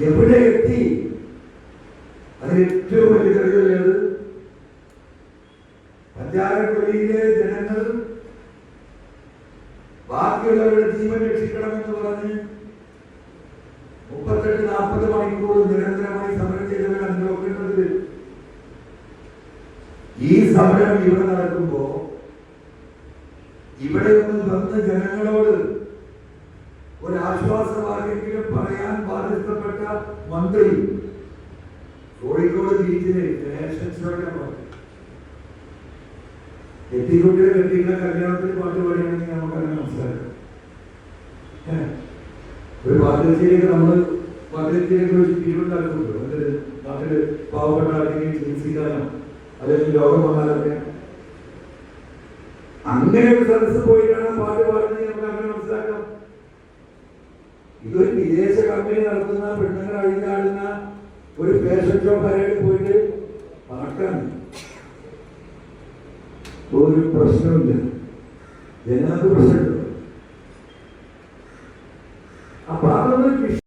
എവിടെ എത്തി? അതിന് ഏറ്റവും വലിയ തെളിവല്ലേത്? പഞ്ചാരക്കൊല്ലിയിലെ ജനങ്ങൾ ബാക്കിയുള്ളവരുടെ ജീവൻ രക്ഷിക്കണമെന്ന് പറഞ്ഞ് 38-40 മണിക്കൂർ നിരന്തരമായി സമരം ചെയ്തവരാണ് നോക്കേണ്ടത്. ഈ സമരം ഇവിടെ നടക്കുമ്പോ ഇവിടെ ഒന്ന് വന്ന് ജനങ്ങളോട് ഒരു ആശ്വാസവാക്കെങ്കിലും പറയാൻ ബാധ്യസ്ഥപ്പെട്ട മന്ത്രി കോഴിക്കോട് ബീച്ചിലെ ഫാഷൻ ഷോയുടെ എത്തിക്കുട്ടിയുടെ കെട്ടിയുടെ കല്യാണത്തിന് പാട്ട് പാടിയാണെങ്കിൽ നമുക്കങ്ങനെ മനസ്സിലാക്കാം. ഒരു പാത്രത്തിലേക്ക് നമ്മള് പാത്രത്തിലേക്ക് ഒരു പിരിവുണ്ടാക്കുമല്ലോ. എന്നിട്ട് നാട്ടില് പാവപ്പെട്ട ആരെങ്കിലും ചികിത്സിക്കാനോ അല്ലെങ്കിൽ രോഗം വന്നാലൊക്കെ അങ്ങനെ ഒരു സദസ് പോയിട്ടാണ് പാട്ട് പാടുന്നത്. നമുക്ക് അങ്ങനെ മനസ്സിലാക്കാം. ഇതൊരു വിദേശ കമ്പനി നടത്തുന്ന പെണ്ണുങ്ങൾ അഴിഞ്ഞാടുന്ന ഒരു ഫാഷൻ ഷോ പരേഡ് പോയിട്ട് പാട്ടാണ്. ഒരു പ്രശ്നമില്ല, ജനങ്ങൾക്ക് പ്രശ്നമില്ല.